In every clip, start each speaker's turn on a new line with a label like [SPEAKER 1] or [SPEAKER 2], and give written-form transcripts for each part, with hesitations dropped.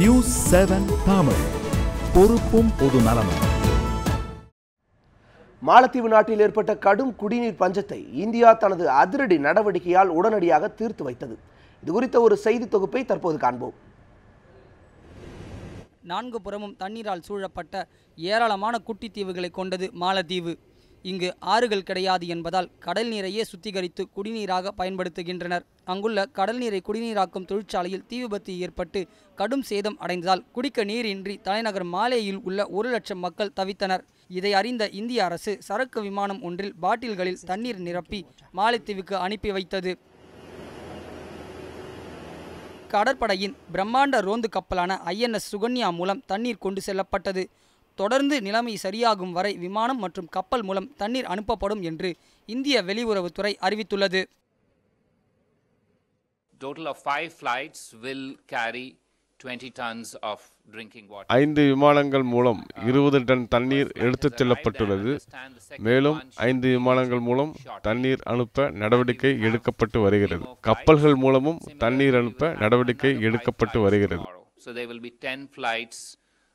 [SPEAKER 1] News 7 Tamil, பொறுப்பும் பொது நலமும்.
[SPEAKER 2] மாலத்தீவு நாட்டில் ஏற்பட்ட கடும் குடிநீர் பஞ்சத்தை இந்தியா தனது அதிரடி நடவடிக்கையால் உடனடியாக தீர்த்து வைத்தது. இது குறித்த ஒரு செய்தி தொகுப்பை தற்போது காண்போம்.
[SPEAKER 3] நான்கு புறமும் தண்ணீரால் சூழப்பட்ட ஏராளமான குட்டி தீவுகளை கொண்டது மாலத்தீவு. இங்கு ஆறுகள் கிடையாது என்பதால் கடல் நீரையே சுத்திகரித்து குடிநீராக பயன்படுத்துகின்றனர். அங்குள்ள கடல் நீரை குடிநீராக்கும் தொழிற்சாலையில் தீ விபத்து ஏற்பட்டு கடும் சேதம் அடைந்ததால் குடிக்க நீரின்றி தலைநகர் மாலேயில் உள்ள 1 லட்சம் மக்கள் தவித்தனர். இதை அறிந்த இந்திய அரசு சரக்கு விமானம் ஒன்றில் பாட்டில்களில் தண்ணீர் நிரப்பி மாலத்தீவுக்கு அனுப்பி வைத்தது. கடற்படையின் பிரம்மாண்ட ரோந்து கப்பலான INS சுகன்யா மூலம் தண்ணீர் கொண்டு செல்லப்பட்டது. தொடர்ந்து நிலைமை சரியாகும் வரை விமானம் மற்றும் கப்பல் மூலம் தண்ணீர் அனுப்பப்படும் என்று இந்திய வெளியுறவுத்துறை அறிவித்துள்ளது.
[SPEAKER 4] Total of 5 flights will carry 20 tons of drinking water.
[SPEAKER 5] 5 விமானங்கள் மூலம் 20 டன் தண்ணீர் எடுத்துச் செல்லப்பட்டுள்ளது. மேலும் 5 விமானங்கள் மூலம் தண்ணீர் அனுப்ப நடவடிக்கை எடுக்கப்பட்டு வருகிறது. கப்பல்கள் மூலமும் தண்ணீர் அனுப்ப நடவடிக்கை எடுக்கப்பட்டு வருகிறது.
[SPEAKER 4] So there will be 10 flights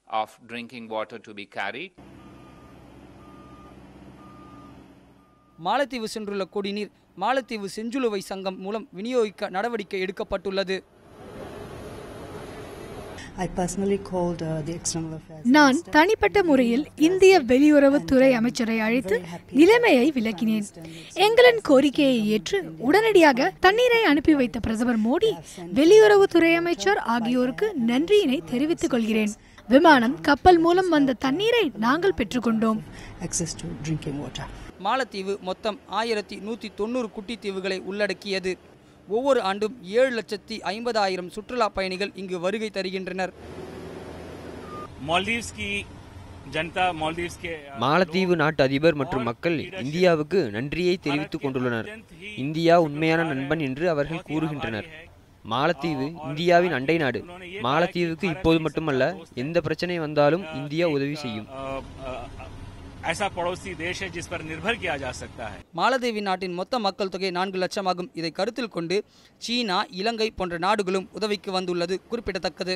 [SPEAKER 4] of drinking water to be carried.
[SPEAKER 3] மாலத்தீவு சென்றுள்ள குடிநீர் மாலத்தீவு செஞ்சிலுவை சங்கம் மூலம் விநியோகிக்க நடவடிக்கை எடுக்கப்பட்டுள்ளது.
[SPEAKER 6] நான் தனிப்பட்ட முறையில் இந்திய வெளியுறவுத்துறை அமைச்சரை அழைத்து நிலைமையை விளக்கினேன். எங்களின் கோரிக்கையை ஏற்று உடனடியாக தண்ணீரை அனுப்பி வைத்த பிரதமர் மோடி, வெளியுறவுத்துறை அமைச்சர் ஆகியோருக்கு நன்றியினை தெரிவித்துக் கொள்கிறேன். விமானம், கப்பல் மூலம் வந்த தண்ணீரை நாங்கள் பெற்றுக்கொண்டோம்.
[SPEAKER 3] மாலத்தீவு மொத்தம் 1190 குட்டி தீவுகளை உள்ளடக்கியது. ஒவ்வொரு ஆண்டும் 7,50,000 சுற்றுலா பயணிகள் இங்கு வருகை தருகின்றனர்.
[SPEAKER 7] மாலத்தீவு நாட்டு அதிபர் மற்றும் மக்கள் இந்தியாவுக்கு நன்றியை தெரிவித்துக் கொண்டுள்ளனர். இந்தியா உண்மையான நண்பன் என்று அவர்கள் கூறுகின்றனர். மாலத்தீவு இந்தியாவின் அண்டை நாடு. மாலத்தீவுக்கு இப்போது மட்டுமல்ல, எந்த பிரச்சனை வந்தாலும் இந்தியா உதவி செய்யும்.
[SPEAKER 3] மாலத்தீவு நாட்டின் மொத்த மக்கள் தொகை 4 லட்சம் ஆகும். இதை கருத்தில் கொண்டு சீனா, இலங்கை போன்ற நாடுகளும் உதவிக்கு வந்துள்ளது குறிப்பிடத்தக்கது.